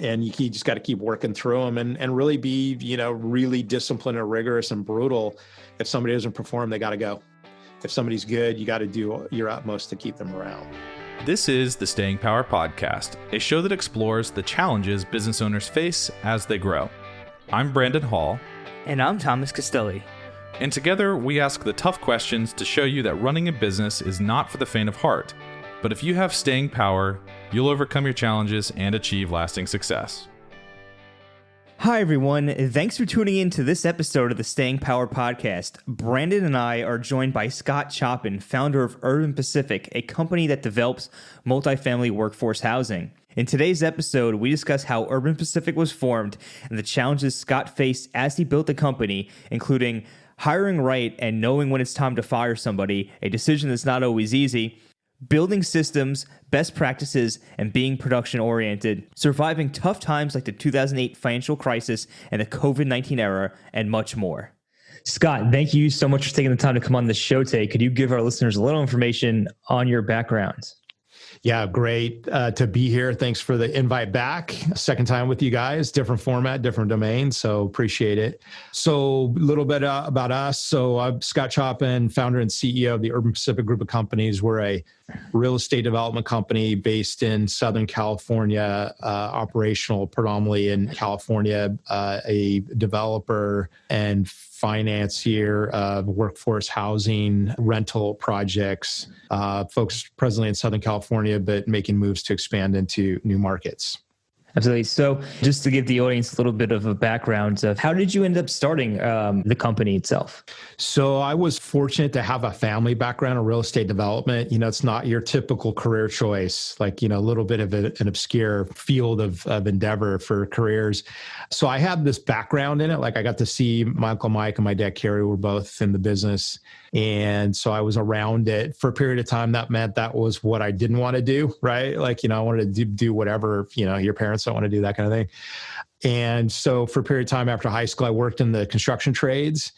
And you just got to keep working through them and really be, really disciplined and rigorous and brutal. If somebody doesn't perform, they got to go. If somebody's good, you got to do your utmost to keep them around. This is the Staying Power Podcast, a show that explores the challenges business owners face as they grow. I'm Brandon Hall. And I'm Thomas Castelli. And together, we ask the tough questions to show you that running a business is not for the faint of heart. But if you have staying power, you'll overcome your challenges and achieve lasting success. Hi, everyone. Thanks for tuning in to this episode of the Staying Power Podcast. Brandon and I are joined by Scott Choppin, founder of Urban Pacific, a company that develops multifamily workforce housing. In today's episode, we discuss how Urban Pacific was formed and the challenges Scott faced as he built the company, including hiring right and knowing when it's time to fire somebody, a decision that's not always easy, building systems, best practices, and being production-oriented, surviving tough times like the 2008 financial crisis and the COVID-19 era, and much more. Scott, thank you so much for taking the time to come on the show today. Could you give our listeners a little information on your background? Yeah, great to be here. Thanks for the invite back. Second time with you guys, different format, different domain. So appreciate it. So a little bit about us. So I'm Scott Choppin, founder and CEO of the Urban Pacific Group of Companies. We're a real estate development company based in Southern California, operational predominantly in California, a developer and financier of workforce housing, rental projects, folks presently in Southern California, but making moves to expand into new markets. Absolutely. So just to give the audience a little bit of a background of how did you end up starting the company itself? So I was fortunate to have a family background in real estate development. It's not your typical career choice, like, a little bit of an obscure field of endeavor for careers. So I had this background in it. Like I got to see my Uncle Mike and my dad Kerry were both in the business. And so I was around it for a period of time. That meant that was what I didn't want to do, right? Like, I wanted to do whatever, your parents don't want to do, that kind of thing. And so for a period of time after high school, I worked in the construction trades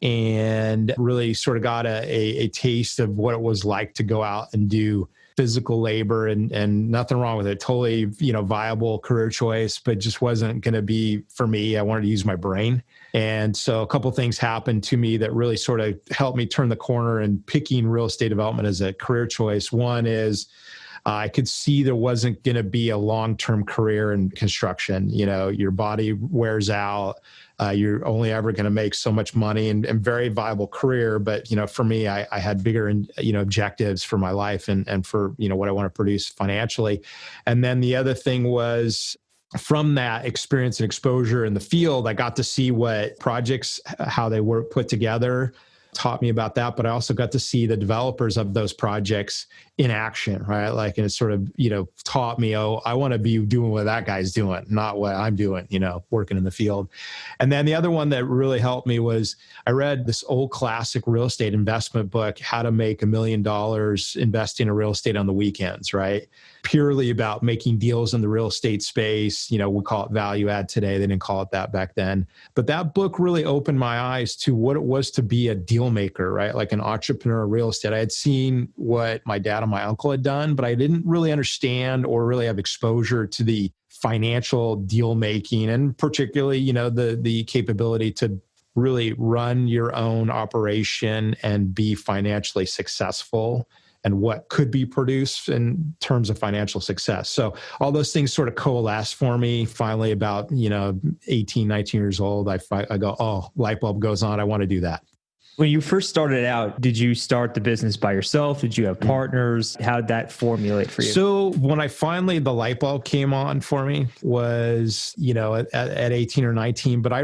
and really sort of got a taste of what it was like to go out and do physical labor and nothing wrong with it. Totally, viable career choice, but just wasn't going to be for me. I wanted to use my brain. And so a couple of things happened to me that really sort of helped me turn the corner in picking real estate development as a career choice. One is I could see there wasn't going to be a long-term career in construction. Your body wears out. You're only ever going to make so much money and very viable career. But, for me, I had bigger, objectives for my life and for, what I want to produce financially. And then the other thing was from that experience and exposure in the field, I got to see what projects, how they were put together, taught me about that, but I also got to see the developers of those projects in action, right? Like, and it sort of, taught me, I want to be doing what that guy's doing, not what I'm doing, working in the field. And then the other one that really helped me was I read this old classic real estate investment book, How to Make $1 Million Investing in Real Estate on the Weekends, right? Purely about making deals in the real estate space. We call it value add today. They didn't call it that back then. But that book really opened my eyes to what it was to be a deal maker, right? Like an entrepreneur in real estate. I had seen what my dad and my uncle had done, but I didn't really understand or really have exposure to the financial deal making and particularly, the capability to really run your own operation and be financially successful and what could be produced in terms of financial success. So all those things sort of coalesced for me. Finally, about, 18, 19 years old, I go, light bulb goes on. I want to do that. When you first started out, did you start the business by yourself? Did you have partners? How did that formulate for you? So when the light bulb came on for me was, at 18 or 19, but I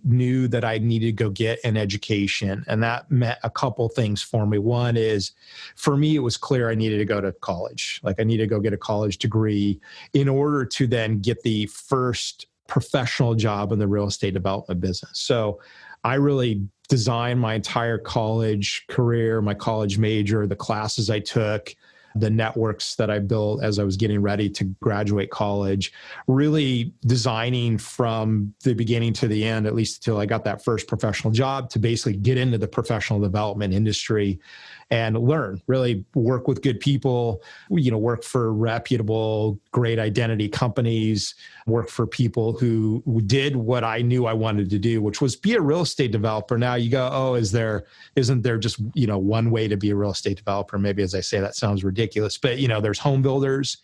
knew that I needed to go get an education. And that meant a couple things for me. One is, for me, it was clear I needed to go to college. Like I needed to go get a college degree in order to then get the first professional job in the real estate development business. So I really designed my entire college career, my college major, the classes I took, the networks that I built as I was getting ready to graduate college, really designing from the beginning to the end, at least until I got that first professional job, to basically get into the professional development industry and learn, really work with good people, work for reputable, great identity companies, work for people who did what I knew I wanted to do, which was be a real estate developer. Now you go, oh, isn't there just, one way to be a real estate developer? Maybe as I say, that sounds ridiculous, but there's home builders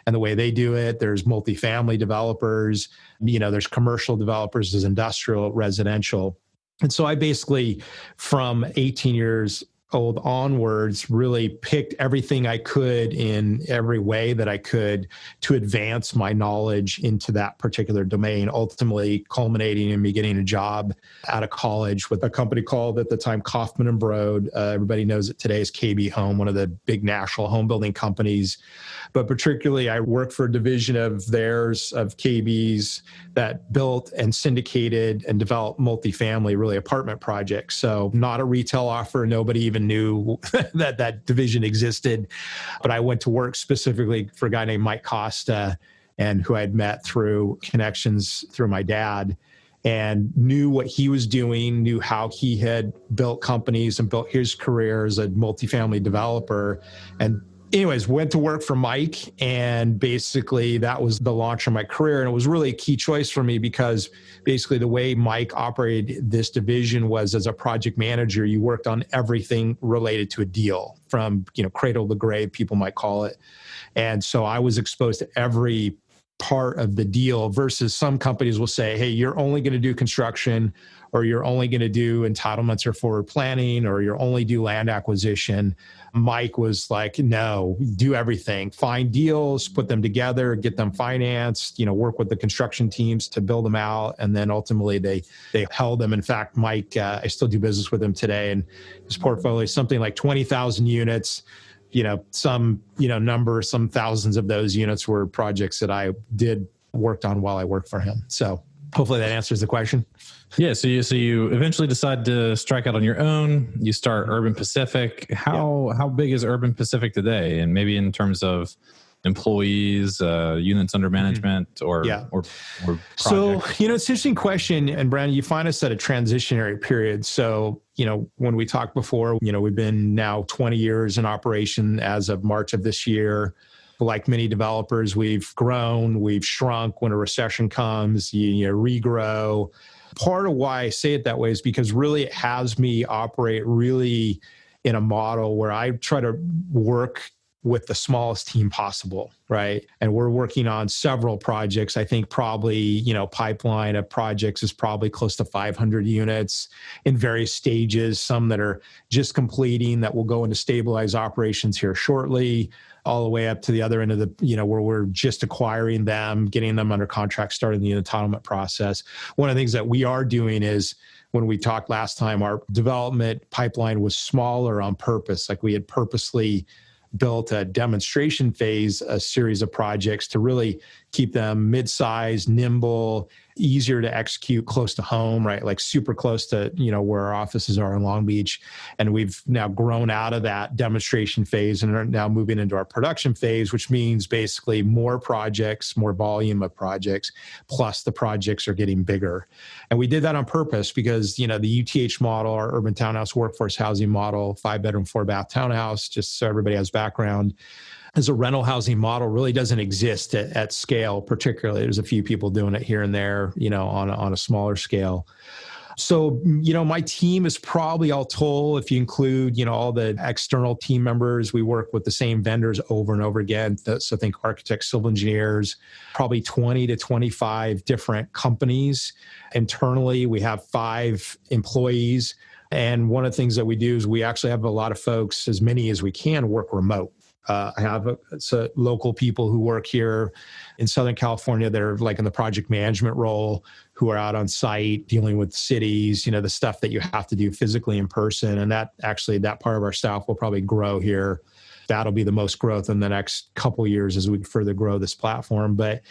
and the way they do it. There's multifamily developers, there's commercial developers, there's industrial, residential. And so I basically, from 18 years old onwards, really picked everything I could in every way that I could to advance my knowledge into that particular domain, ultimately culminating in me getting a job out of college with a company called, at the time, Kaufman and Broad. Everybody knows it today as KB Home, one of the big national home building companies. But particularly, I worked for a division of theirs, of KB's, that built and syndicated and developed multifamily, really apartment projects. So not a retail offer. Nobody even knew that division existed. But I went to work specifically for a guy named Mike Costa, and who I'd met through connections through my dad, and knew what he was doing, knew how he had built companies and built his career as a multifamily developer. And anyways, went to work for Mike, and basically that was the launch of my career. And it was really a key choice for me because basically the way Mike operated this division was, as a project manager, you worked on everything related to a deal, from, cradle to grave, people might call it. And so I was exposed to every part of the deal, versus some companies will say, hey, you're only going to do construction, or you're only going to do entitlements or forward planning, or you're only do land acquisition. Mike was like, no, do everything. Find deals, put them together, get them financed, work with the construction teams to build them out. And then ultimately they held them. In fact, Mike, I still do business with him today, and his portfolio is something like 20,000 units. Some thousands of those units were projects that I worked on while I worked for him. So hopefully that answers the question. Yeah. So you eventually decide to strike out on your own. You start Urban Pacific. How big is Urban Pacific today? And maybe in terms of employees, units under management, or So, projects? it's an interesting question. And Brandon, you find us at a transitionary period. So, when we talked before, we've been now 20 years in operation as of March of this year. Like many developers, we've grown, we've shrunk. When a recession comes, you regrow. Part of why I say it that way is because really it has me operate really in a model where I try to work with the smallest team possible, right? And we're working on several projects. I think probably, pipeline of projects is probably close to 500 units in various stages, some that are just completing that will go into stabilized operations here shortly, all the way up to the other end of the, where we're just acquiring them, getting them under contract, starting the entitlement process. One of the things that we are doing is, when we talked last time, our development pipeline was smaller on purpose. Like we had purposely built a demonstration phase, a series of projects to really keep them mid-sized, nimble, easier to execute, close to home, right? Like super close to, where our offices are in Long Beach. And we've now grown out of that demonstration phase and are now moving into our production phase, which means basically more projects, more volume of projects, plus the projects are getting bigger. And we did that on purpose because, the UTH model, our urban townhouse workforce housing model, 5-bedroom, 4-bath townhouse, just so everybody has background, as a rental housing model, really doesn't exist at scale. Particularly, there's a few people doing it here and there, on a smaller scale. So, my team is probably, all told, if you include, all the external team members, we work with the same vendors over and over again. So think architects, civil engineers, probably 20 to 25 different companies. Internally, we have 5 employees. And one of the things that we do is we actually have a lot of folks, as many as we can, work remote. I have local people who work here in Southern California that are like in the project management role, who are out on site dealing with cities, the stuff that you have to do physically in person. And that part of our staff will probably grow here. That'll be the most growth in the next couple of years as we further grow this platform. But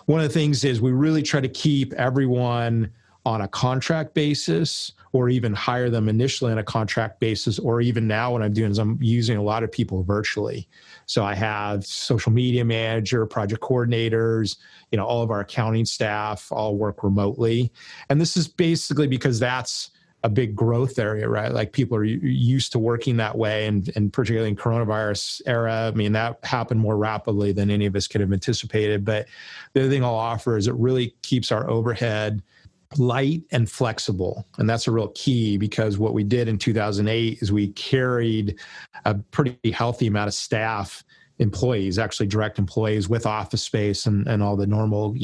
one of the things is we really try to keep everyone on a contract basis, or even hire them initially on a contract basis, or even now what I'm doing is I'm using a lot of people virtually. So I have social media manager, project coordinators, all of our accounting staff all work remotely. And this is basically because that's a big growth area, right? Like people are used to working that way. And particularly in coronavirus era, I mean, that happened more rapidly than any of us could have anticipated. But the other thing I'll offer is it really keeps our overhead light and flexible. And that's a real key, because what we did in 2008 is we carried a pretty healthy amount of staff, employees, actually direct employees with office space and all the normal,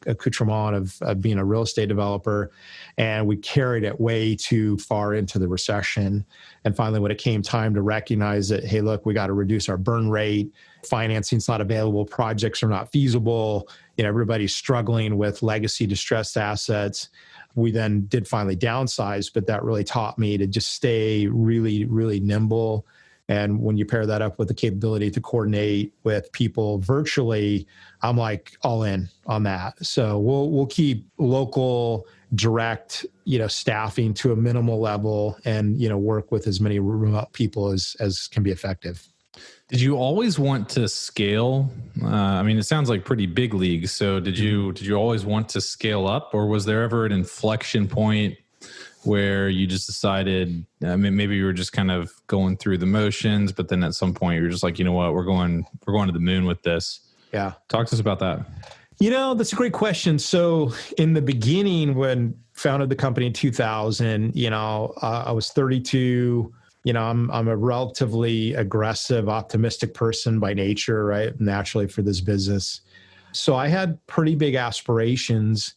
accoutrement of being a real estate developer. And we carried it way too far into the recession. And finally, when it came time to recognize that, hey, look, we got to reduce our burn rate, financing's not available, projects are not feasible, everybody's struggling with legacy distressed assets. We then did finally downsize, but that really taught me to just stay really, really nimble. And when you pair that up with the capability to coordinate with people virtually, I'm like all in on that. So we'll keep local direct, staffing to a minimal level and, work with as many remote people as can be effective. Did you always want to scale? It sounds like pretty big leagues. So did you always want to scale up, or was there ever an inflection point where you just decided, maybe you were just kind of going through the motions, but then at some point you were just like, you know what, we're going to the moon with this. Yeah. Talk to us about that. That's a great question. So in the beginning, when founded the company in 2000, I was 32. I'm a relatively aggressive, optimistic person by nature, right? Naturally for this business. So I had pretty big aspirations.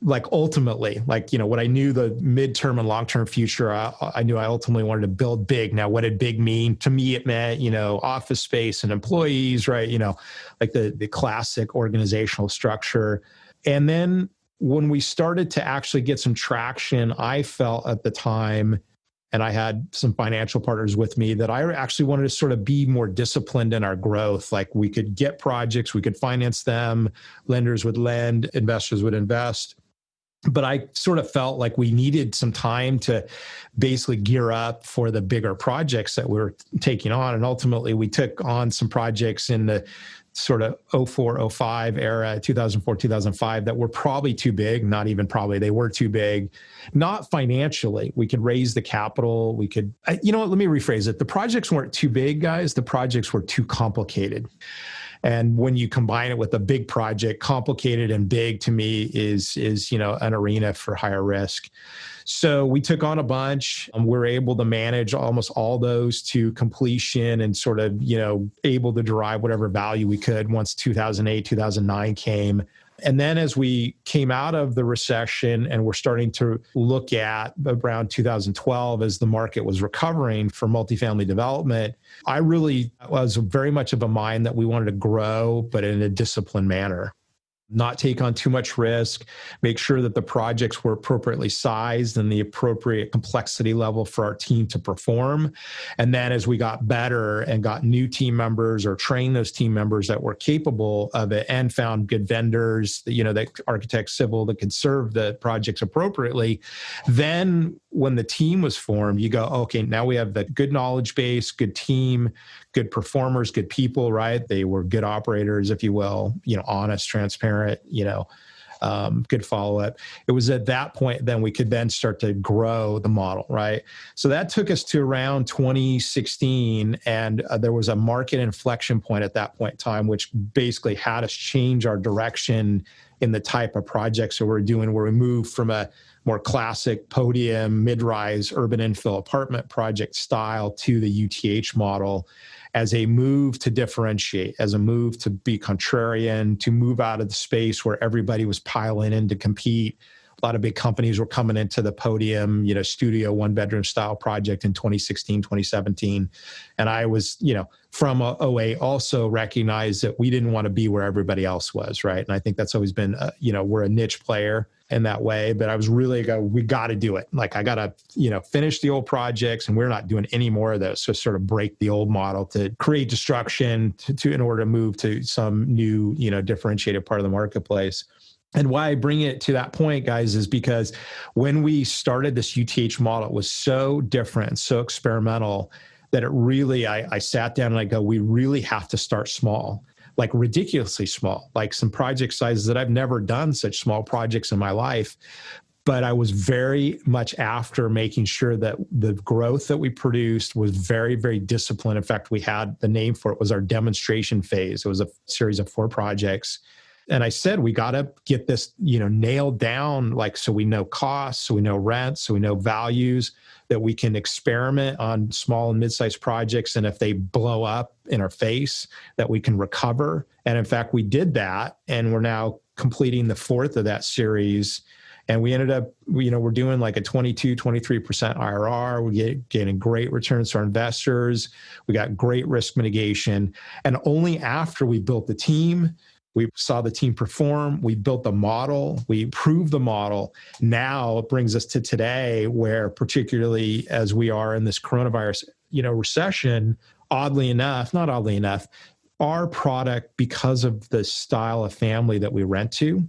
Like ultimately, what I knew the midterm and long-term future, I knew I ultimately wanted to build big. Now, what did big mean? To me, it meant, office space and employees, right? Like the classic organizational structure. And then when we started to actually get some traction, I felt at the time, and I had some financial partners with me, that I actually wanted to sort of be more disciplined in our growth. Like we could get projects, we could finance them, lenders would lend, investors would invest. But I sort of felt like we needed some time to basically gear up for the bigger projects that we were taking on. And ultimately, we took on some projects in the sort of 04, 05 era, 2004, 2005, that were probably too big, not even probably, they were too big, not financially. We could raise the capital. We could, let me rephrase it. The projects weren't too big, guys. The projects were too complicated. And when you combine it with a big project, complicated and big to me is an arena for higher risk. So we took on a bunch. We're able to manage almost all those to completion and sort of, able to derive whatever value we could once 2008, 2009 came. And then as we came out of the recession and we're starting to look at around 2012 as the market was recovering for multifamily development, I really was very much of a mind that we wanted to grow, but in a disciplined manner. Not take on too much risk, make sure that the projects were appropriately sized and the appropriate complexity level for our team to perform. And then as we got better and got new team members or trained those team members that were capable of it and found good vendors, that architects, civil, that could serve the projects appropriately, then when the team was formed, you go, okay, now we have the good knowledge base, good team, good performers, good people, right? They were good operators, if you will, honest, transparent, good follow-up. It was at that point then we could then start to grow the model, right? So that took us to around 2016, and there was a market inflection point at that point in time, which basically had us change our direction in the type of projects that we're doing, where we moved from a more classic podium, mid-rise, urban infill apartment project style to the UTH model as a move to differentiate, as a move to be contrarian, to move out of the space where everybody was piling in to compete. A lot of big companies were coming into the podium, studio, one-bedroom style project in 2016, 2017. And I was, from '08 also recognized that we didn't want to be where everybody else was, right? And I think that's always been, we're a niche player in that way, but I was really we got to do it. Like I got to, finish the old projects, and we're not doing any more of those. So sort of break the old model to create destruction to in order to move to some new, differentiated part of the marketplace. And why I bring it to that point, guys, is because when we started this UTH model, it was so different and so experimental that it really, I sat down and I go, we really have to start small, like ridiculously small, like some project sizes that I've never done such small projects in my life. But I was very much after making sure that the growth that we produced was very, very disciplined. In fact, we had the name for it was our demonstration phase. It was a series of 4 projects. And I said, we got to get this, nailed down, like, so we know costs, so we know rents, so we know values, that we can experiment on small and mid-sized projects. And if they blow up in our face, that we can recover. And in fact, we did that. And we're now completing the 4th of that series. And we ended up, we're doing like a 22, 23% IRR. We're getting great returns to our investors. We got great risk mitigation. And only after we built the team, we saw the team perform, we built the model, we proved the model. Now it brings us to today where, particularly as we are in this coronavirus, recession, not oddly enough, our product, because of the style of family that we rent to,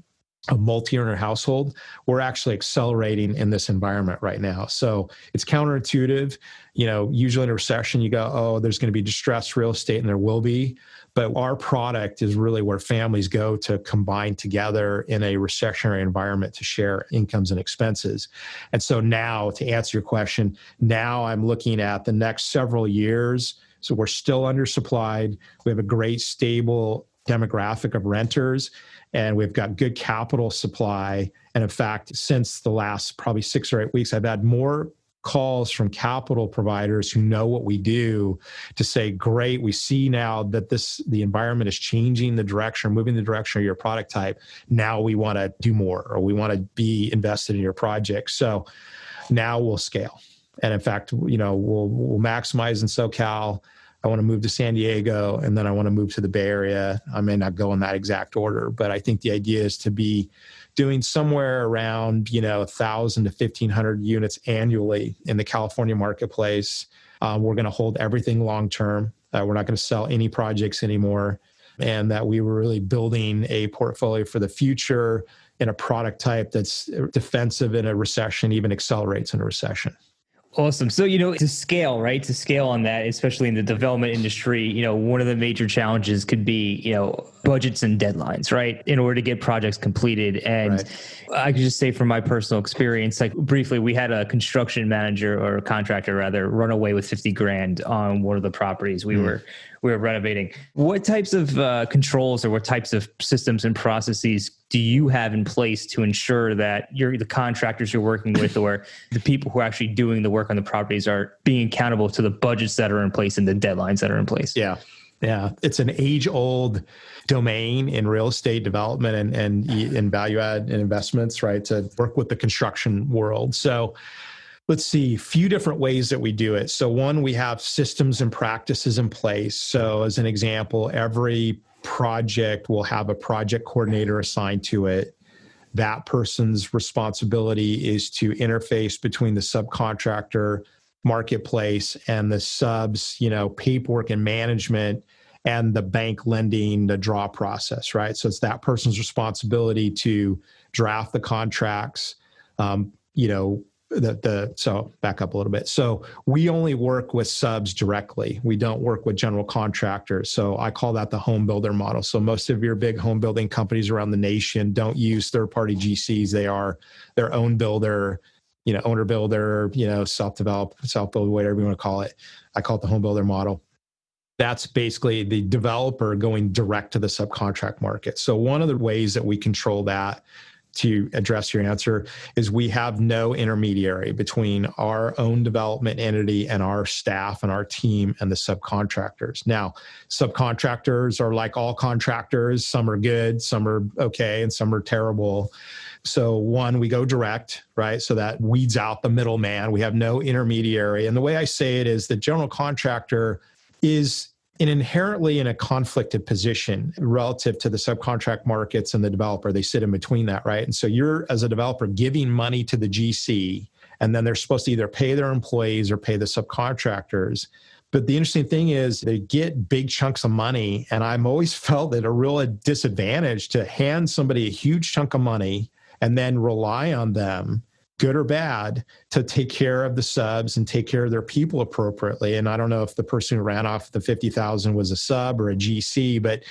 a multi-earner household, we're actually accelerating in this environment right now. So it's counterintuitive. Usually in a recession, you go, oh, there's going to be distressed real estate, and there will be. But our product is really where families go to combine together in a recessionary environment to share incomes and expenses. And so now, to answer your question, now I'm looking at the next several years. So we're still undersupplied. We have a great, stable demographic of renters, and we've got good capital supply. And in fact, since the last probably 6 or 8 weeks, I've had more calls from capital providers who know what we do to say, great, we see now that the environment is changing the direction, moving the direction of your product type. Now we want to do more, or we want to be invested in your project. So now we'll scale. And in fact, we'll maximize in SoCal. I want to move to San Diego, and then I want to move to the Bay Area. I may not go in that exact order, but I think the idea is to be doing somewhere around, 1,000 to 1,500 units annually in the California marketplace. We're going to hold everything long-term. We're not going to sell any projects anymore. And that we were really building a portfolio for the future in a product type that's defensive in a recession, even accelerates in a recession. Awesome. So, to scale, right? To scale on that, especially in the development industry, one of the major challenges could be, budgets and deadlines, right? In order to get projects completed. And right. I could just say from my personal experience, like briefly, we had a construction manager or a contractor rather run away with 50 grand on one of the properties we were renovating. What types of controls or what types of systems and processes do you have in place to ensure that the contractors you're working with or the people who are actually doing the work on the properties are being accountable to the budgets that are in place and the deadlines that are in place? Yeah. It's an age-old domain in real estate development and in value add and investments, right? To work with the construction world. So let's see, a few different ways that we do it. So one, we have systems and practices in place. So as an example, every project will have a project coordinator assigned to it. That person's responsibility is to interface between the subcontractor marketplace and the subs, paperwork and management and the bank lending, the draw process, right? So it's that person's responsibility to draft the contracts, so back up a little bit. So we only work with subs directly. We don't work with general contractors. So I call that the home builder model. So most of your big home building companies around the nation don't use third-party GCs. They are their own builder, owner builder, self-develop, self-build, whatever you want to call it. I call it the home builder model. That's basically the developer going direct to the subcontract market. So one of the ways that we control that, to address your answer, is we have no intermediary between our own development entity and our staff and our team and the subcontractors. Now, subcontractors are like all contractors. Some are good, some are okay, and some are terrible. So one, we go direct, right? So that weeds out the middleman. We have no intermediary. And the way I say it is the general contractor is inherently in a conflicted position relative to the subcontract markets and the developer. They sit in between that, right? And so you're, as a developer, giving money to the GC, and then they're supposed to either pay their employees or pay the subcontractors. But the interesting thing is they get big chunks of money, and I've always felt it a real disadvantage to hand somebody a huge chunk of money and then rely on them, good or bad, to take care of the subs and take care of their people appropriately. And I don't know if the person who ran off the 50,000 was a sub or a GC, but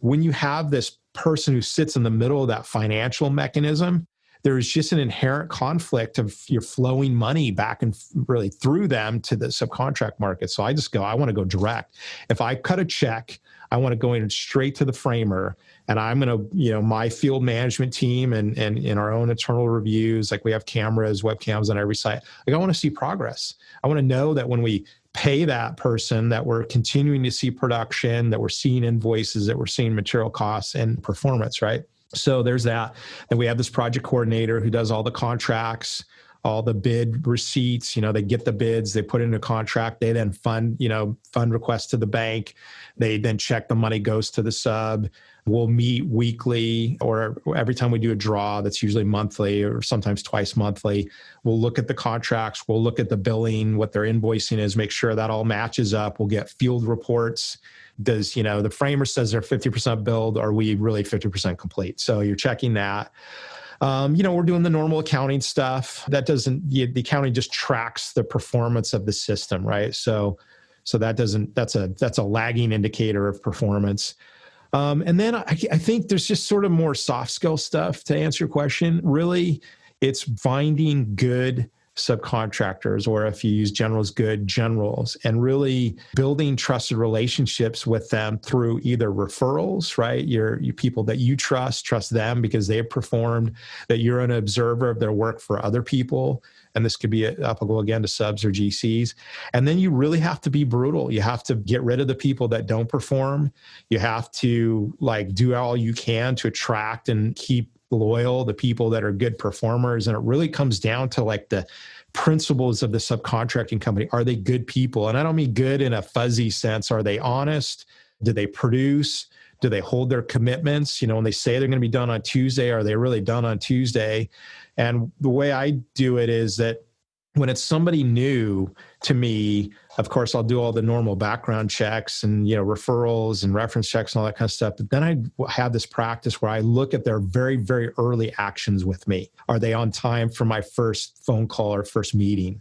when you have this person who sits in the middle of that financial mechanism, there's just an inherent conflict of you're flowing money back and really through them to the subcontract market. So I just go, I want to go direct. If I cut a check, I want to go in straight to the framer, and I'm going to, my field management team and in our own internal reviews, like we have cameras, webcams on every site. Like I want to see progress. I want to know that when we pay that person that we're continuing to see production, that we're seeing invoices, that we're seeing material costs and performance, right? So there's that. And we have this project coordinator who does all the contracts, all the bid receipts. They get the bids, they put in a contract, they then fund requests to the bank. They then check the money goes to the sub. We'll meet weekly or every time we do a draw, that's usually monthly or sometimes twice monthly. We'll look at the contracts, we'll look at the billing, what their invoicing is, make sure that all matches up. We'll get field reports. Does, the framer says they're 50% billed, are we really 50% complete? So you're checking that. We're doing the normal accounting stuff. The accounting just tracks the performance of the system, right? So that's a lagging indicator of performance. And then I think there's just sort of more soft skill stuff to answer your question. Really, it's finding good subcontractors, or if you use generals, good generals, and really building trusted relationships with them through either referrals, right? Your people that you trust them because they've performed, that you're an observer of their work for other people. And this could be applicable again to subs or GCs. And then you really have to be brutal. You have to get rid of the people that don't perform. You have to do all you can to attract and keep loyal the people that are good performers. And it really comes down to the principles of the subcontracting company. Are they good people? And I don't mean good in a fuzzy sense. Are they honest? Do they produce? Do they hold their commitments? When they say they're going to be done on Tuesday, are they really done on Tuesday? And the way I do it is that when it's somebody new to me, of course, I'll do all the normal background checks and, referrals and reference checks and all that kind of stuff. But then I have this practice where I look at their very, very early actions with me. Are they on time for my first phone call or first meeting?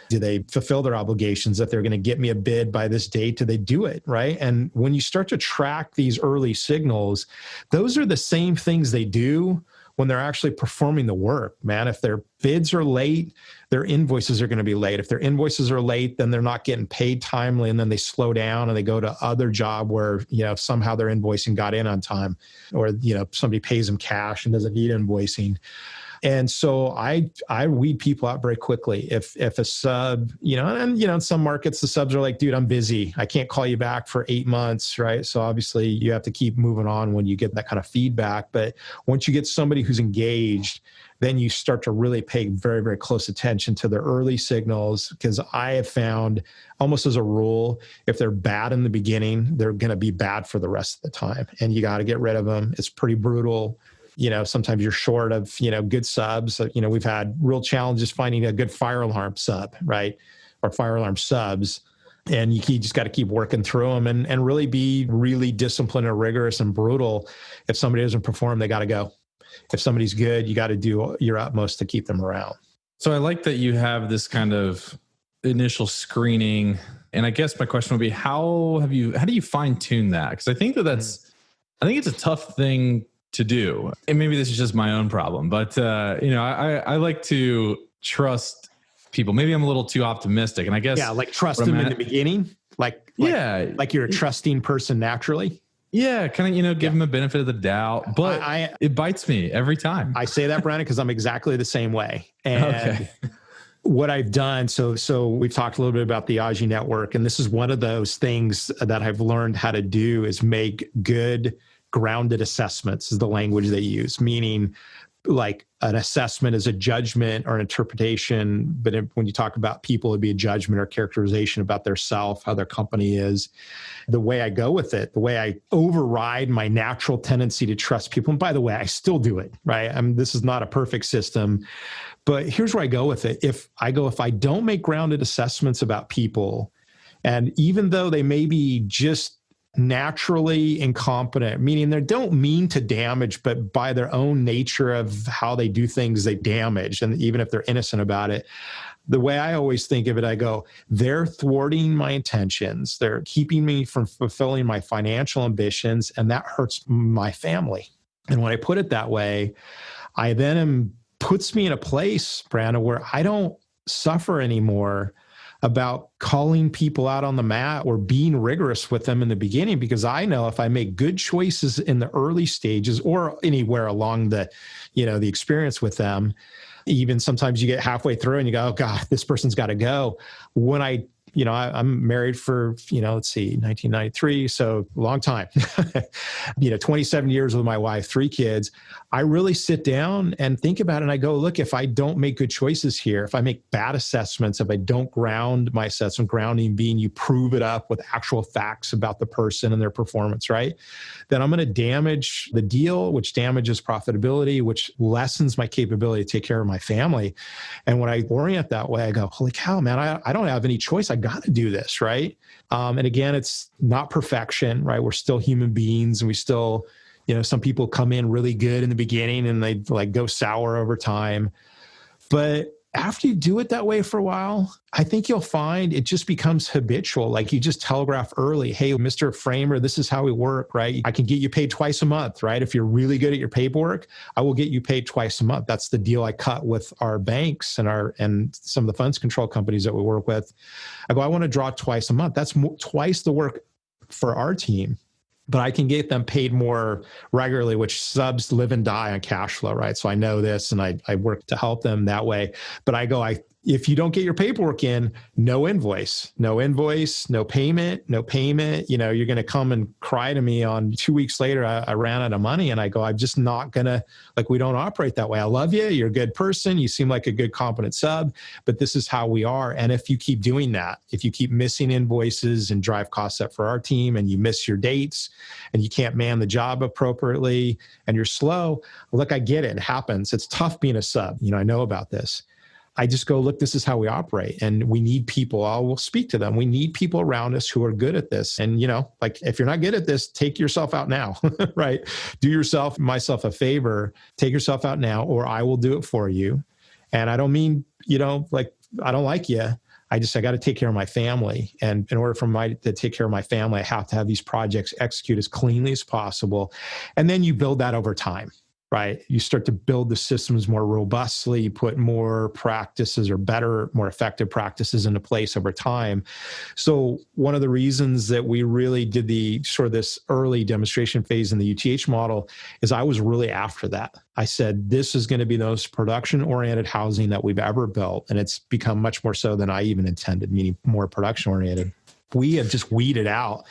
Do they fulfill their obligations that they're going to get me a bid by this date? Do they do it, right? And when you start to track these early signals, those are the same things they do when they're actually performing the work, man. If their bids are late, their invoices are going to be late. If their invoices are late, then they're not getting paid timely, and then they slow down and they go to other job where, somehow their invoicing got in on time, or, somebody pays them cash and doesn't need invoicing. And so I weed people out very quickly. If a sub, in some markets, the subs are like, dude, I'm busy. I can't call you back for 8 months, right? So obviously you have to keep moving on when you get that kind of feedback. But once you get somebody who's engaged, then you start to really pay very, very close attention to their early signals, because I have found almost as a rule, if they're bad in the beginning, they're going to be bad for the rest of the time. And you got to get rid of them. It's pretty brutal. Sometimes you're short of, good subs. We've had real challenges finding a good fire alarm sub, right? Or fire alarm subs. And you just got to keep working through them and really be really disciplined and rigorous and brutal. If somebody doesn't perform, they got to go. If somebody's good, you got to do your utmost to keep them around. So I like that you have this kind of initial screening. And I guess my question would be, how do you fine tune that? Because I think I think it's a tough thing to do. And maybe this is just my own problem, but I like to trust people. Maybe I'm a little too optimistic, and I guess trust them in the beginning, like you're a trusting person naturally. Yeah, kind of give them a benefit of the doubt, but it bites me every time. I say that, Brandon, because I'm exactly the same way. And okay. What I've done, so we've talked a little bit about the AGI network, and this is one of those things that I've learned how to do is make good grounded assessments is the language they use, meaning like an assessment is a judgment or an interpretation. But when you talk about people, it'd be a judgment or characterization about their self, how their company is. The way I go with it, the way I override my natural tendency to trust people. And by the way, I still do it, right? This is not a perfect system, but here's where I go with it. If I don't make grounded assessments about people, and even though they may be just naturally incompetent, meaning they don't mean to damage, but by their own nature of how they do things, they damage. And even if they're innocent about it, the way I always think of it, I go, they're thwarting my intentions. They're keeping me from fulfilling my financial ambitions, and that hurts my family. And when I put it that way, I then am puts me in a place, Brandon, where I don't suffer anymore about calling people out on the mat or being rigorous with them in the beginning, because I know if I make good choices in the early stages or anywhere along the, the experience with them, even sometimes you get halfway through and you go, oh God, this person's got to go. When I'm married for, let's see, 1993. So long time, 27 years with my wife, 3 kids. I really sit down and think about it. And I go, look, if I don't make good choices here, if I make bad assessments, if I don't ground my assessment, grounding being you prove it up with actual facts about the person and their performance, right? Then I'm going to damage the deal, which damages profitability, which lessens my capability to take care of my family. And when I orient that way, I go, holy cow, man, I don't have any choice. I got to do this, right? And again, it's not perfection, right? We're still human beings, and we still, some people come in really good in the beginning and they like go sour over time. But after you do it that way for a while, I think you'll find it just becomes habitual. Like you just telegraph early, hey, Mr. Framer, this is how we work, right? I can get you paid twice a month, right? If you're really good at your paperwork, I will get you paid twice a month. That's the deal I cut with our banks and some of the funds control companies that we work with. I go, I want to draw twice a month. That's twice the work for our team. But I can get them paid more regularly, which subs live and die on cash flow, right? So I know this and I work to help them that way. But I go, if you don't get your paperwork in, no invoice, no payment. You're going to come and cry to me on 2 weeks later, I ran out of money. And I go, I'm just not going to, we don't operate that way. I love you. You're a good person. You seem like a good, competent sub, but this is how we are. And if you keep doing that, if you keep missing invoices and drive costs up for our team, and you miss your dates and you can't man the job appropriately and you're slow, look, I get it. It happens. It's tough being a sub. I know about this. I just go, look, this is how we operate. And we need people. I will speak to them. We need people around us who are good at this. And, if you're not good at this, take yourself out now, right? Do myself a favor, take yourself out now, or I will do it for you. And I don't mean, I don't like you. I got to take care of my family. And in order to take care of my family, I have to have these projects execute as cleanly as possible. And then you build that over time. Right? You start to build the systems more robustly, you put more practices or better, more effective practices into place over time. So one of the reasons that we really did this early demonstration phase in the UTH model is I was really after that. I said, this is going to be the most production-oriented housing that we've ever built. And it's become much more so than I even intended, meaning more production-oriented. We have just weeded out.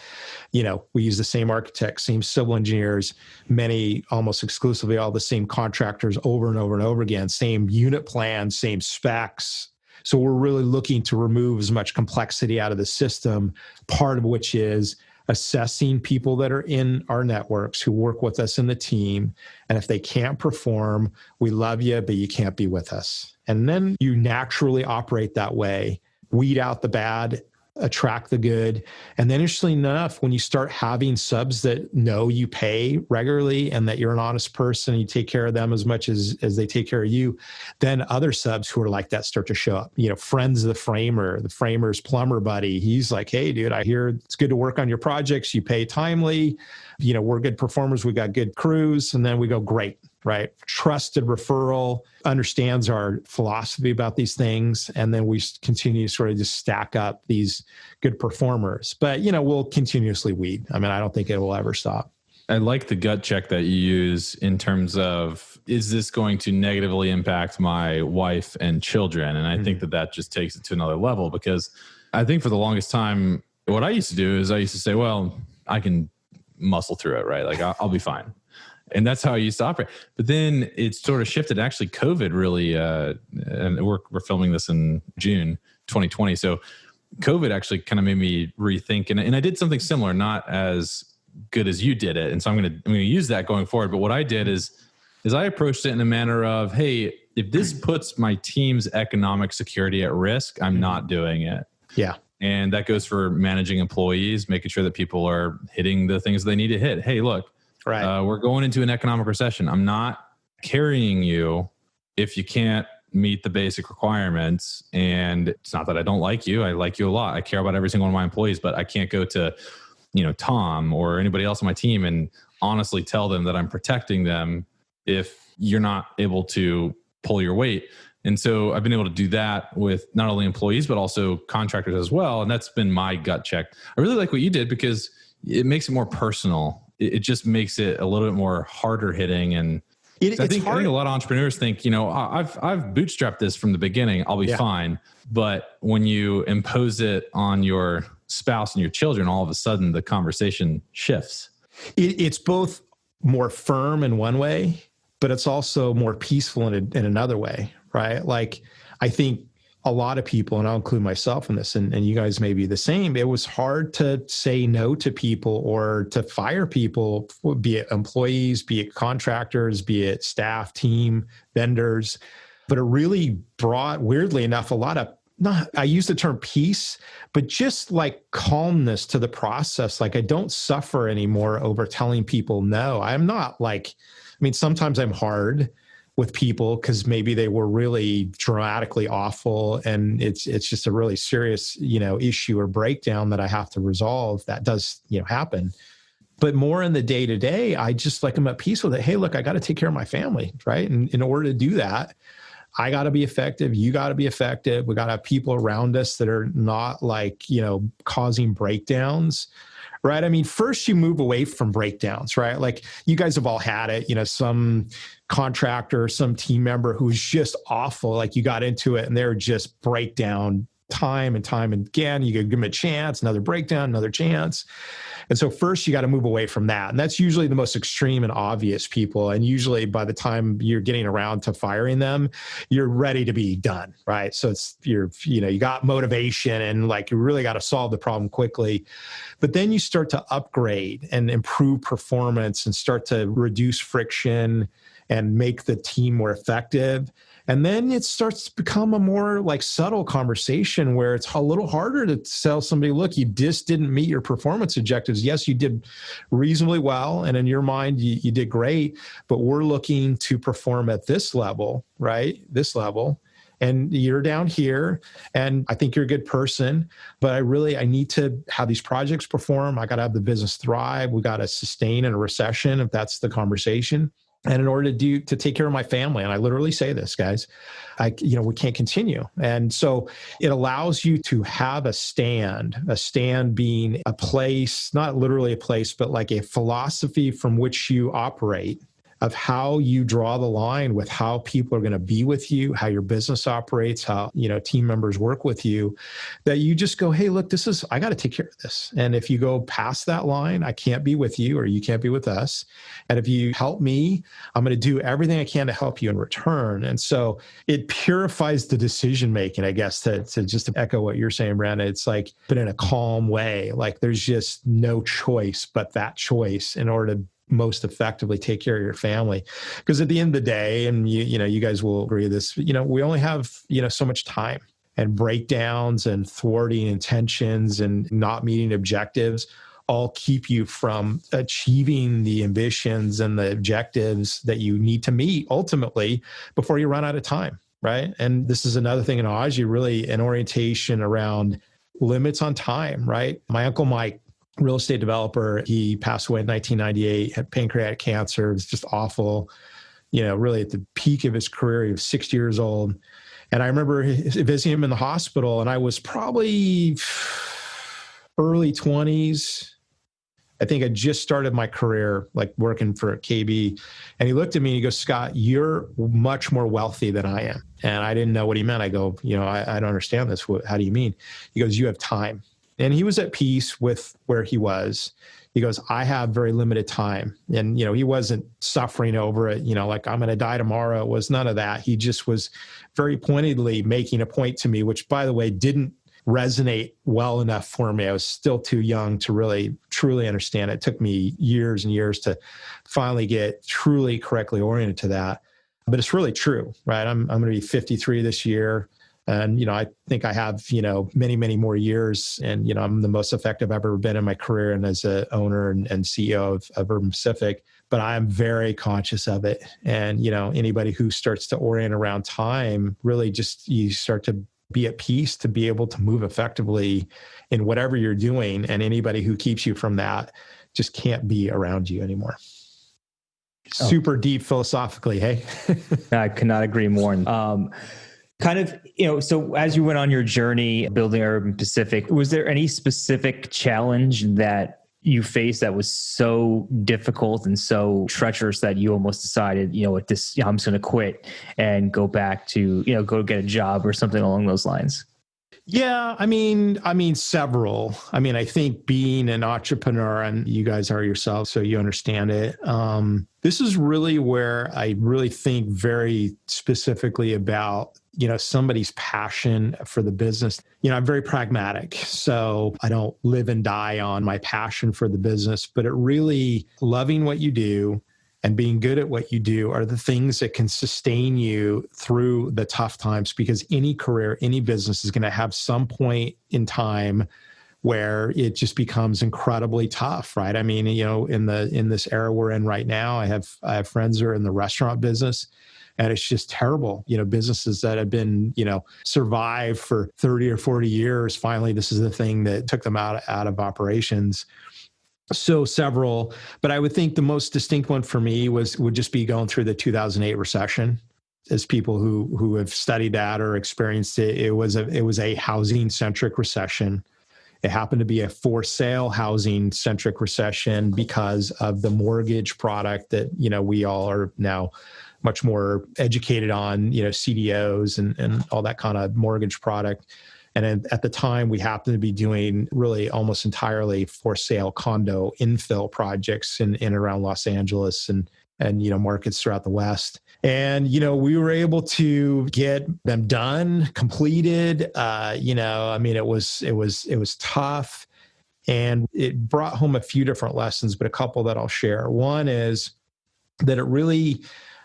We use the same architects, same civil engineers, many almost exclusively all the same contractors over and over and over again, same unit plans, same specs. So we're really looking to remove as much complexity out of the system, part of which is assessing people that are in our networks who work with us in the team. And if they can't perform, we love you, but you can't be with us. And then you naturally operate that way, weed out the bad, attract the good. And then interestingly enough, when you start having subs that know you pay regularly and that you're an honest person, you take care of them as much as they take care of you, then other subs who are like that start to show up. Friends of the framer's plumber buddy. He's like, hey, dude, I hear it's good to work on your projects. You pay timely. We're good performers. We got good crews. And then we go, great. Right? Trusted referral, understands our philosophy about these things. And then we continue to sort of just stack up these good performers. But, we'll continuously weed. I don't think it will ever stop. I like the gut check that you use in terms of, is this going to negatively impact my wife and children? And I think that just takes it to another level, because I think for the longest time, what I used to do is I used to say, well, I can muscle through it, right? I'll be fine. And that's how I used to operate. But then it sort of shifted. Actually, COVID really, and we're filming this in June 2020. So COVID actually kind of made me rethink. And I did something similar, not as good as you did it. And so I'm going to use that going forward. But what I did is I approached it in a manner of, hey, if this puts my team's economic security at risk, I'm not doing it. Yeah. And that goes for managing employees, making sure that people are hitting the things they need to hit. Hey, look. Right. We're going into an economic recession. I'm not carrying you if you can't meet the basic requirements. And it's not that I don't like you. I like you a lot. I care about every single one of my employees, but I can't go to, Tom or anybody else on my team and honestly tell them that I'm protecting them if you're not able to pull your weight. And so I've been able to do that with not only employees, but also contractors as well. And that's been my gut check. I really like what you did because it makes it more personal. It just makes it a little bit more harder hitting. And I think a lot of entrepreneurs think, I've bootstrapped this from the beginning. I'll be fine. But when you impose it on your spouse and your children, all of a sudden the conversation shifts. It's both more firm in one way, but it's also more peaceful in another way, right? Like, I think a lot of people, and I'll include myself in this, and you guys may be the same, it was hard to say no to people or to fire people, be it employees, be it contractors, be it staff, team, vendors. But it really brought, weirdly enough, I use the term peace, but just like calmness to the process. Like, I don't suffer anymore over telling people no. I'm not sometimes I'm hard with people because maybe they were really dramatically awful and it's just a really serious, issue or breakdown that I have to resolve. That does, happen. But more in the day to day, I just I'm at peace with it. Hey, look, I got to take care of my family, right? And in order to do that, I got to be effective. You got to be effective. We got to have people around us that are not causing breakdowns, right? I mean, first you move away from breakdowns, right? Like, you guys have all had it, some contractor, some team member who's just awful. Like, you got into it and they're just breakdown time and time again. You give them a chance, another breakdown, another chance. And so first you got to move away from that. And that's usually the most extreme and obvious people. And usually by the time you're getting around to firing them, you're ready to be done, right? So you got motivation and you really got to solve the problem quickly. But then you start to upgrade and improve performance and start to reduce friction and make the team more effective. And then it starts to become a more subtle conversation where it's a little harder to tell somebody, look, you just didn't meet your performance objectives. Yes, you did reasonably well. And in your mind, you did great, but we're looking to perform at this level, right? This level. And you're down here, and I think you're a good person, but I need to have these projects perform. I got to have the business thrive. We got to sustain in a recession if that's the conversation. And in order to take care of my family, and I literally say this, guys, we can't continue. And so it allows you to have a stand being a place, not literally a place, but like a philosophy from which you operate, of how you draw the line with how people are going to be with you, how your business operates, how, team members work with you, that you just go, hey, look, I got to take care of this. And if you go past that line, I can't be with you or you can't be with us. And if you help me, I'm going to do everything I can to help you in return. And so it purifies the decision-making, I guess, to just echo what you're saying, Brandon. It's but in a calm way, there's just no choice but that choice in order to most effectively take care of your family. Because at the end of the day, and you guys will agree with this, we only have, so much time, and breakdowns and thwarting intentions and not meeting objectives all keep you from achieving the ambitions and the objectives that you need to meet ultimately before you run out of time, right? And this is another thing in Aji, really an orientation around limits on time, right? My Uncle Mike, real estate developer, he passed away in 1998, had pancreatic cancer. It was just awful, really at the peak of his career. He was 60 years old. And I remember visiting him in the hospital, and I was probably early 20s. I think I just started my career, working for KB. And he looked at me and he goes, Scott, you're much more wealthy than I am. And I didn't know what he meant. I go, I don't understand this. How do you mean? He goes, you have time. And he was at peace with where he was. He goes, I have very limited time. And, he wasn't suffering over it, I'm going to die tomorrow. It was none of that. He just was very pointedly making a point to me, which, by the way, didn't resonate well enough for me. I was still too young to really, truly understand it. It took me years and years to finally get truly correctly oriented to that. But it's really true, right? I'm going to be 53 this year. And, I think I have, many, many more years. And, I'm the most effective I've ever been in my career and as an owner and CEO of Urban Pacific. But I'm very conscious of it. And, anybody who starts to orient around time, really just you start to be at peace to be able to move effectively in whatever you're doing. And anybody who keeps you from that just can't be around you anymore. Super deep philosophically, hey? I could not agree more. Kind of, so as you went on your journey building Urban Pacific, was there any specific challenge that you faced that was so difficult and so treacherous that you almost decided, at this, I'm just going to quit and go back to, go get a job or something along those lines? Yeah, I mean, several. I think being an entrepreneur, and you guys are yourselves, so you understand it. This is really where I really think very specifically about, somebody's passion for the business. I'm very pragmatic, so I don't live and die on my passion for the business, but it really loving what you do and being good at what you do are the things that can sustain you through the tough times, because any career, any business is going to have some point in time where it just becomes incredibly tough, right? In this era we're in right now, I have friends who are in the restaurant business, and it's just terrible. Businesses that have been, survived for 30 or 40 years, finally, this is the thing that took them out of operations. So several, but I would think the most distinct one for me would just be going through the 2008 recession. As people who have studied that or experienced it, it was a housing centric recession. It happened to be a for sale housing centric recession because of the mortgage product that, we all are now much more educated on, CDOs and all that kind of mortgage product. And at the time, we happened to be doing really almost entirely for sale condo infill projects in around Los Angeles and markets throughout the West. And, we were able to get them done, completed. It was tough, and it brought home a few different lessons, but a couple that I'll share. One is that it really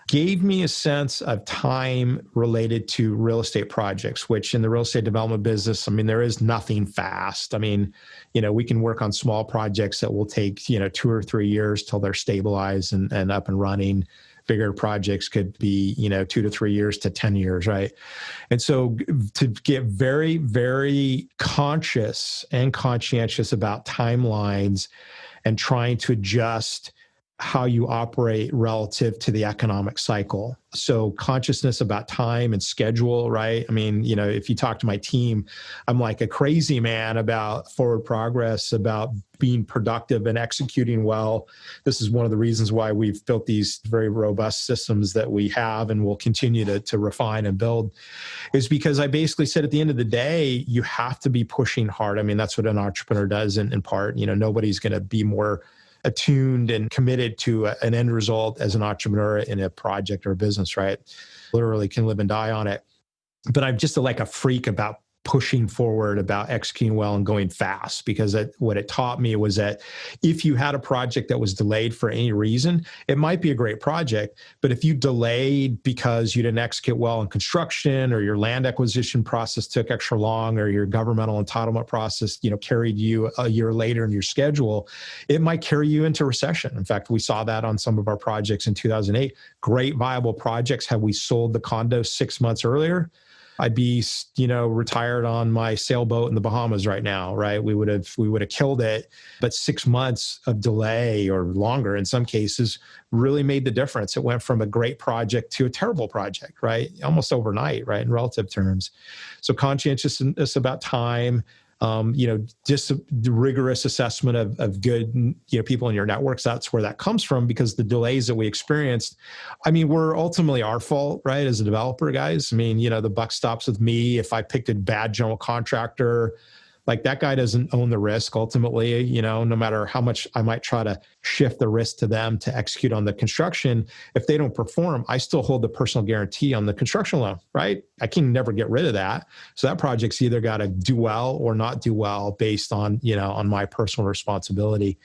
gave me a sense of time related to real estate projects, which in the real estate development business, there is nothing fast. We can work on small projects that will take, 2 or 3 years till they're stabilized and up and running. Bigger projects could be, 2 to 3 years to 10 years, right? And so to get very, very conscious and conscientious about timelines and trying to adjust how you operate relative to the economic cycle. So consciousness about time and schedule, right? If you talk to my team, I'm like a crazy man about forward progress, about being productive and executing well. This is one of the reasons why we've built these very robust systems that we have and will continue to refine and build, is because I basically said at the end of the day, you have to be pushing hard. That's what an entrepreneur does in part. Nobody's going to be more attuned and committed to an end result as an entrepreneur in a project or a business, right? Literally can live and die on it. But I'm just like a freak about pushing forward, about executing well and going fast, because what it taught me was that if you had a project that was delayed for any reason, it might be a great project, but if you delayed because you didn't execute well in construction, or your land acquisition process took extra long, or your governmental entitlement process, carried you a year later in your schedule, it might carry you into recession. In fact, we saw that on some of our projects in 2008. Great viable projects. Had we sold the condo 6 months earlier, I'd be, retired on my sailboat in the Bahamas right now, right? We would have killed it. But 6 months of delay, or longer in some cases, really made the difference. It went from a great project to a terrible project, right? Almost overnight, right? In relative terms. So conscientiousness about time, just a rigorous assessment of good, people in your networks. That's where that comes from, because the delays that we experienced, were ultimately our fault, right? As a developer, guys. The buck stops with me. If I picked a bad general contractor, like that guy doesn't own the risk ultimately, no matter how much I might try to shift the risk to them to execute on the construction. If they don't perform, I still hold the personal guarantee on the construction loan, right? I can never get rid of that. So that project's either got to do well or not do well based on, on my personal responsibility.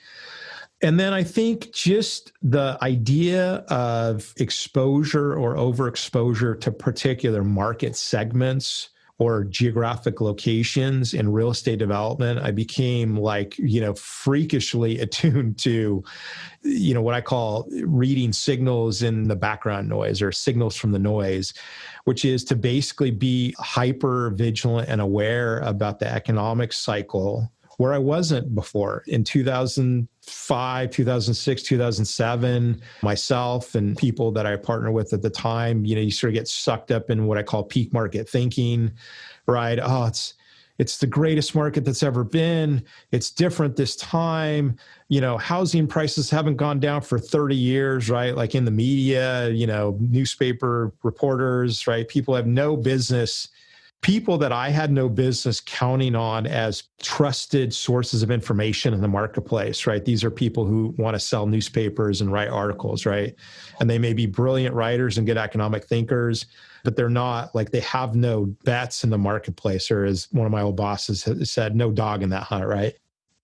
And then I think just the idea of exposure or overexposure to particular market segments or geographic locations in real estate development, I became freakishly attuned to, what I call reading signals in the background noise, or signals from the noise, which is to basically be hyper vigilant and aware about the economic cycle where I wasn't before. In 2005, 2006, 2007, myself and people that I partner with at the time, you sort of get sucked up in what I call peak market thinking, right? Oh, it's the greatest market that's ever been. It's different this time. Housing prices haven't gone down for 30 years, right? Like in the media, newspaper reporters, right? People have no business. People that I had no business counting on as trusted sources of information in the marketplace, right? These are people who want to sell newspapers and write articles, right? And they may be brilliant writers and good economic thinkers, but they're not, like, they have no bets in the marketplace, or as one of my old bosses said, no dog in that hunt, right?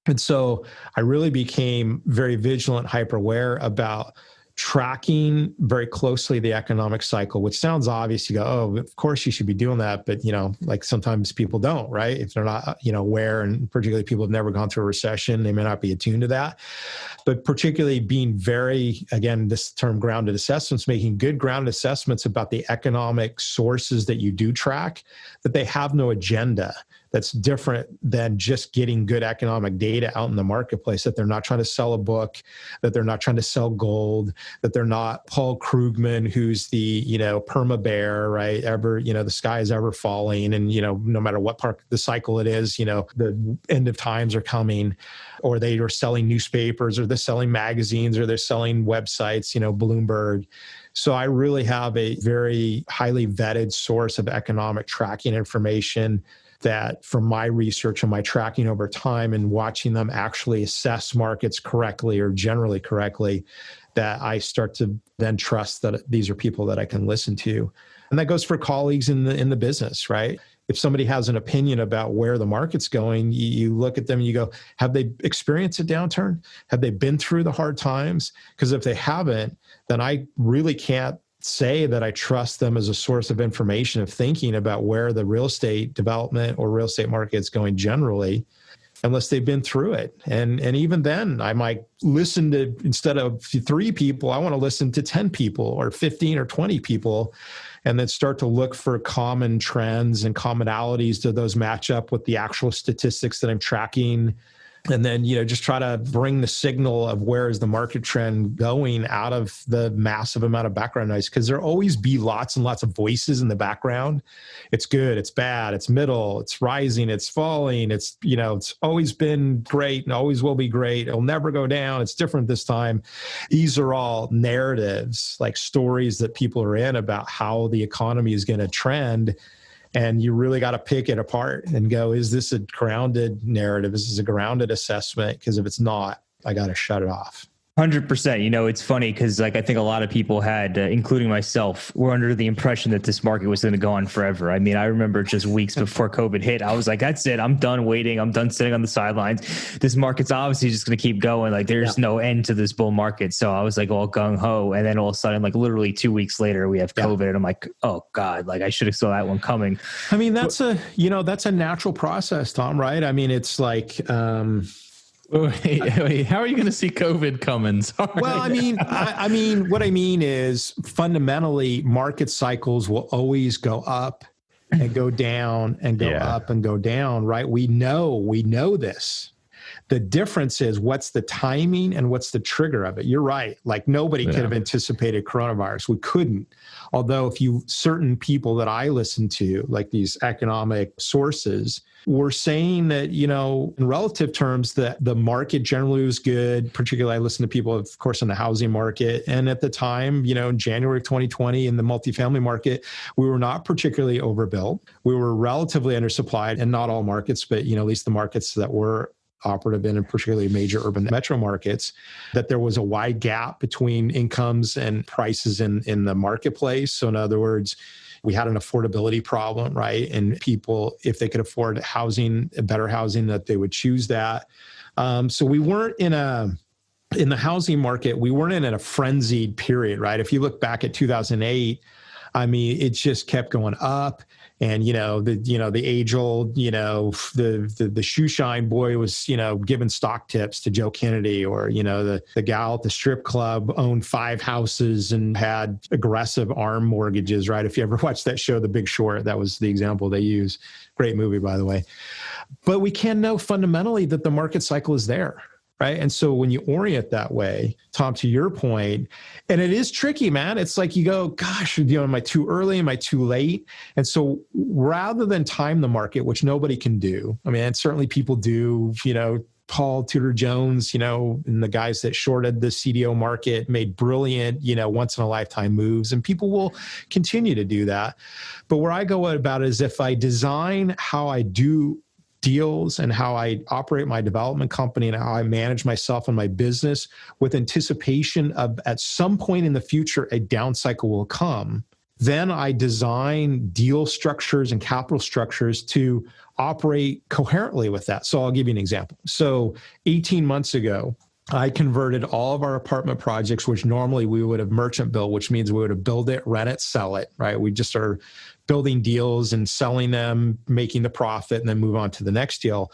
And so I really became very vigilant, hyper aware about tracking very closely the economic cycle, which sounds obvious. You go, oh, of course you should be doing that. But, like sometimes people don't, right? If they're not, aware, and particularly people have never gone through a recession, they may not be attuned to that. But particularly being very, again, this term grounded assessments, making good grounded assessments about the economic sources that you do track, that they have no agenda that's different than just getting good economic data out in the marketplace, that they're not trying to sell a book, that they're not trying to sell gold, that they're not Paul Krugman, who's the, perma bear, right? The sky is ever falling. And, no matter what part of the cycle it is, the end of times are coming, or they are selling newspapers, or they're selling magazines, or they're selling websites, Bloomberg. So I really have a very highly vetted source of economic tracking information that, from my research and my tracking over time and watching them actually assess markets correctly or generally correctly, that I start to then trust that these are people that I can listen to. And that goes for colleagues in the business, right? If somebody has an opinion about where the market's going, you look at them and you go, have they experienced a downturn? Have they been through the hard times? Because if they haven't, then I really can't say that I trust them as a source of information, of thinking about where the real estate development or real estate market is going generally, unless they've been through it. And even then, I might listen to, instead of 3 people, I want to listen to 10 people or 15 or 20 people, and then start to look for common trends and commonalities. Do those match up with the actual statistics that I'm tracking? And then, just try to bring the signal of where is the market trend going out of the massive amount of background noise, because there'll always be lots and lots of voices in the background. It's good, it's bad, it's middle, it's rising, it's falling, it's, it's always been great and always will be great. It'll never go down. It's different this time. These are all narratives, like stories that people are in about how the economy is going to trend. And you really got to pick it apart and go, is this a grounded narrative? Is this a grounded assessment? Because if it's not, I got to shut it off. 100%. It's funny because I think a lot of people had, including myself, were under the impression that this market was going to go on forever. I mean, I remember just weeks before COVID hit, I was like, that's it. I'm done waiting. I'm done sitting on the sidelines. This market's obviously just going to keep going. Like, there's no end to this bull market. So I was like all gung ho. And then all of a sudden, like literally 2 weeks later, we have COVID. And I'm like, oh God, like I should have saw that one coming. I mean, that's a natural process, Tom, right? I mean, it's like, Wait, how are you going to see COVID coming? Sorry. Well, I mean, what I mean is fundamentally market cycles will always go up and go down and go up and go down, right? We know this. The difference is what's the timing and what's the trigger of it. You're right. Like nobody could have anticipated coronavirus. We couldn't. Although certain people that I listen to, like these economic sources, were saying that, in relative terms, that the market generally was good. Particularly, I listen to people, of course, in the housing market. And at the time, in January of 2020, in the multifamily market, we were not particularly overbuilt. We were relatively undersupplied, and not all markets, but, at least the markets that were operative in, and particularly major urban metro markets, that there was a wide gap between incomes and prices in the marketplace. So in other words, we had an affordability problem, right? And people, if they could afford housing, better housing, that they would choose that. So we weren't in the housing market, we weren't in a frenzied period, right? If you look back at 2008, I mean, it just kept going up And, the age old, the shoe shine boy was, giving stock tips to Joe Kennedy, or, the gal at the strip club owned 5 houses and had aggressive ARM mortgages, right? If you ever watched that show, The Big Short, that was the example they use. Great movie, by the way. But we can know fundamentally that the market cycle is there. Right. And so when you orient that way, Tom, to your point, and it is tricky, man, it's like you go, gosh, am I too early? Am I too late? And so rather than time the market, which nobody can do, I mean, and certainly people do, Paul Tudor Jones, and the guys that shorted the CDO market made brilliant, once in a lifetime moves, and people will continue to do that. But where I go about it is if I design how I do deals and how I operate my development company and how I manage myself and my business with anticipation of at some point in the future, a down cycle will come, then I design deal structures and capital structures to operate coherently with that. So I'll give you an example. So 18 months ago, I converted all of our apartment projects, which normally we would have merchant built, which means we would have build it, rent it, sell it, right? We just are building deals and selling them, making the profit, and then move on to the next deal.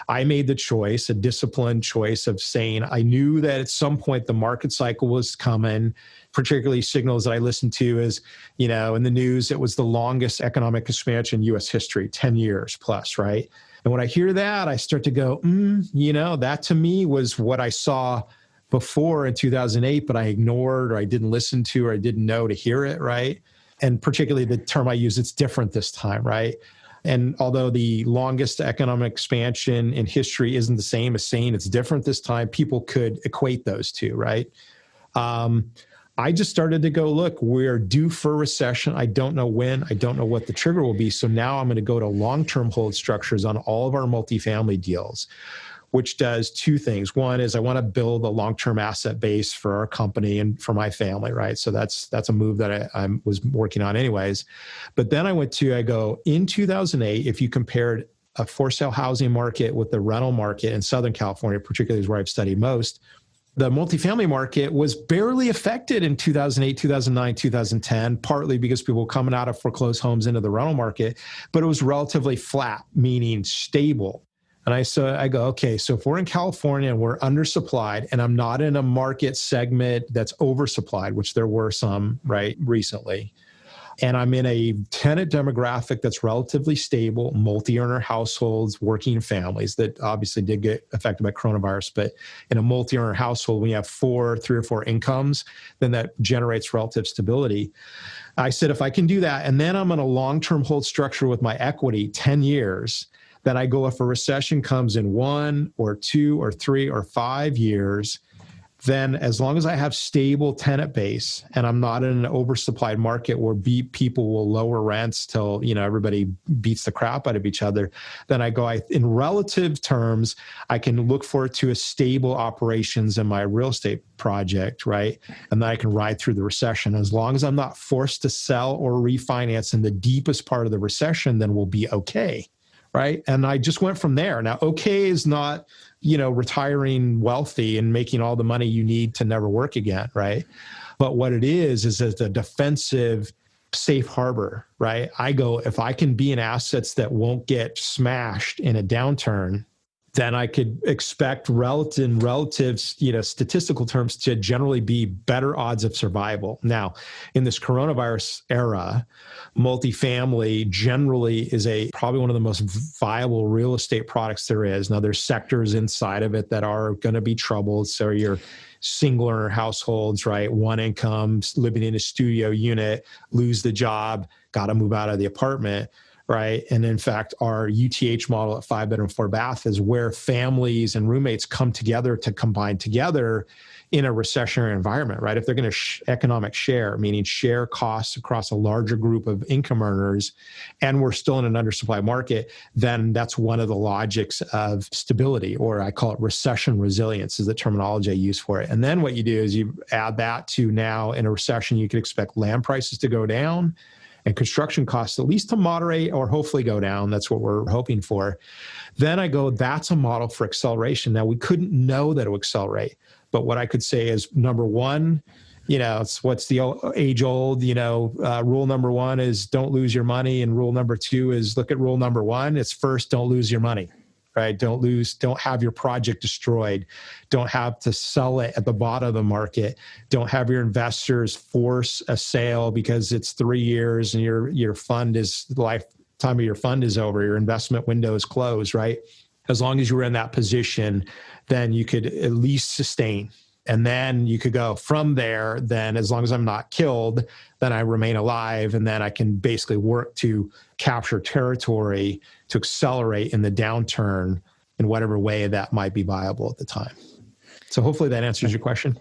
I made the choice, a disciplined choice of saying, I knew that at some point the market cycle was coming, particularly signals that I listened to is, in the news, it was the longest economic expansion in U.S. history, 10 years plus, right? And when I hear that, I start to go, that to me was what I saw before in 2008, but I ignored, or I didn't listen to, or I didn't know to hear it, right? And particularly the term I use, it's different this time, right? And although the longest economic expansion in history isn't the same as saying it's different this time, people could equate those two, right? I just started to go, look, we're due for a recession. I don't know when. I don't know what the trigger will be. So now I'm going to go to long-term hold structures on all of our multifamily deals, which does 2 things. One is I want to build a long-term asset base for our company and for my family, right? So that's a move that I was working on anyways. But then I go, in 2008, if you compared a for-sale housing market with the rental market in Southern California, particularly is where I've studied most, the multifamily market was barely affected in 2008, 2009, 2010, partly because people were coming out of foreclosed homes into the rental market, but it was relatively flat, meaning stable. And I go, okay, so if we're in California and we're undersupplied, and I'm not in a market segment that's oversupplied, which there were some, right, recently, and I'm in a tenant demographic that's relatively stable, multi-earner households, working families that obviously did get affected by coronavirus, but in a multi-earner household, when you have 3 or 4 incomes, then that generates relative stability. I said, if I can do that, and then I'm in a long-term hold structure with my equity, 10 years, then I go, if a recession comes in 1 or 2 or 3 or 5 years, then as long as I have stable tenant base and I'm not in an oversupplied market where people will lower rents till, everybody beats the crap out of each other, then I go, in relative terms, I can look forward to a stable operations in my real estate project, right? And then I can ride through the recession. As long as I'm not forced to sell or refinance in the deepest part of the recession, then we'll be okay. Right. And I just went from there. Now, okay is not, retiring wealthy and making all the money you need to never work again. Right. But what it is as a defensive safe harbor. Right. I go, if I can be in assets that won't get smashed in a downturn, then I could expect relative, statistical terms to generally be better odds of survival. Now, in this coronavirus era, multifamily generally is probably one of the most viable real estate products there is. Now, there's sectors inside of it that are going to be troubled. So your single earner households, right? 1 income, living in a studio unit, lose the job, got to move out of the apartment. Right. And in fact, our UTH model at 5-bedroom, 4-bath is where families and roommates come together to combine together in a recessionary environment, right? If they're going to economic share, meaning share costs across a larger group of income earners, and we're still in an undersupplied market, then that's one of the logics of stability, or I call it recession resilience is the terminology I use for it. And then what you do is you add that to now in a recession, you could expect land prices to go down and construction costs at least to moderate or hopefully go down. That's what we're hoping for. Then I go, that's a model for acceleration. Now, we couldn't know that it would accelerate. But what I could say is, number one, It's what's the age old, rule number one is don't lose your money. And rule number two is look at rule number one. It's first, don't lose your money, right? Don't have your project destroyed. Don't have to sell it at the bottom of the market. Don't have your investors force a sale because it's 3 years and your fund is, the lifetime of your fund is over. Your investment window is closed, right? As long as you were in that position, then you could at least sustain. And then you could go from there, then as long as I'm not killed, then I remain alive. And then I can basically work to capture territory to accelerate in the downturn in whatever way that might be viable at the time. So hopefully that answers your question.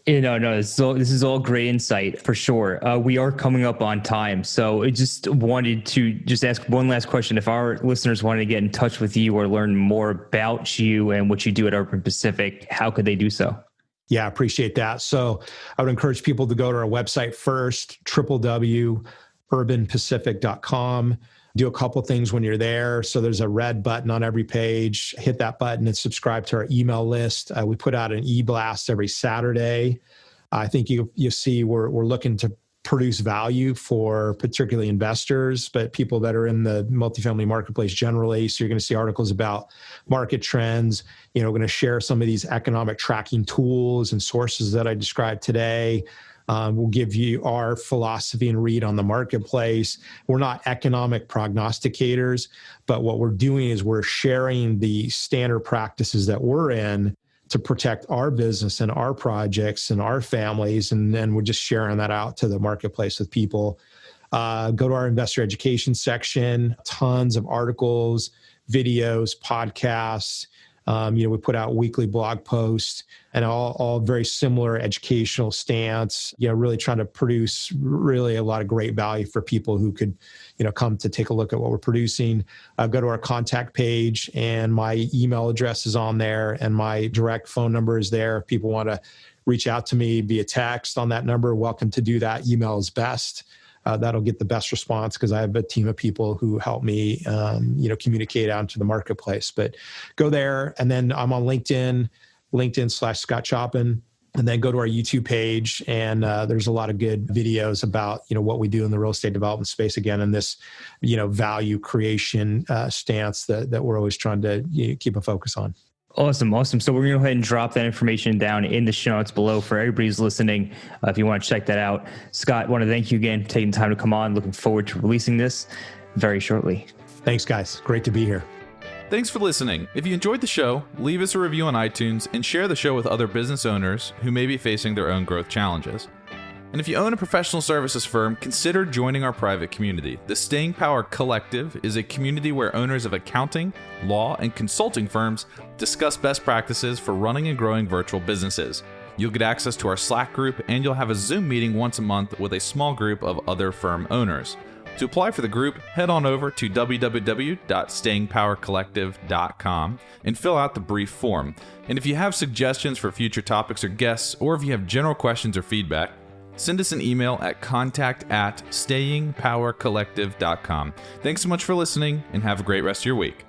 No, this is all great insight for sure. We are coming up on time. So I just wanted to ask one last question. If our listeners wanted to get in touch with you or learn more about you and what you do at Urban Pacific, how could they do so? Yeah, I appreciate that. So I would encourage people to go to our website first, www.urbanpacific.com. Do a couple things when you're there. So there's a red button on every page. Hit that button and subscribe to our email list. We put out an e-blast every Saturday. I think you see we're looking to produce value for particularly investors, but people that are in the multifamily marketplace generally. So you're going to see articles about market trends. We're going to share some of these economic tracking tools and sources that I described today. We'll give you our philosophy and read on the marketplace. We're not economic prognosticators, but what we're doing is we're sharing the standard practices that we're in to protect our business and our projects and our families. And then we're just sharing that out to the marketplace with people. Go to our investor education section, tons of articles, videos, podcasts. We put out weekly blog posts and all very similar educational stance, really trying to produce really a lot of great value for people who could, come to take a look at what we're producing. Go to our contact page and my email address is on there and my direct phone number is there. If people want to reach out to me via text on that number, welcome to do that. Email is best. That'll get the best response because I have a team of people who help me, communicate out into the marketplace. But go there, and then I'm on LinkedIn/Scott Choppin, and then go to our YouTube page, and there's a lot of good videos about what we do in the real estate development space. Again, in this value creation stance that we're always trying to keep a focus on. Awesome. So we're going to go ahead and drop that information down in the show notes below for everybody who's listening. If you want to check that out. Scott, I want to thank you again for taking the time to come on. Looking forward to releasing this very shortly. Thanks, guys. Great to be here. Thanks for listening. If you enjoyed the show, leave us a review on iTunes and share the show with other business owners who may be facing their own growth challenges. And if you own a professional services firm, consider joining our private community. The Staying Power Collective is a community where owners of accounting, law, and consulting firms discuss best practices for running and growing virtual businesses. You'll get access to our Slack group, and you'll have a Zoom meeting once a month with a small group of other firm owners. To apply for the group, head on over to www.stayingpowercollective.com and fill out the brief form. And if you have suggestions for future topics or guests, or if you have general questions or feedback, send us an email at contact@stayingpowercollective.com. Thanks so much for listening, and have a great rest of your week.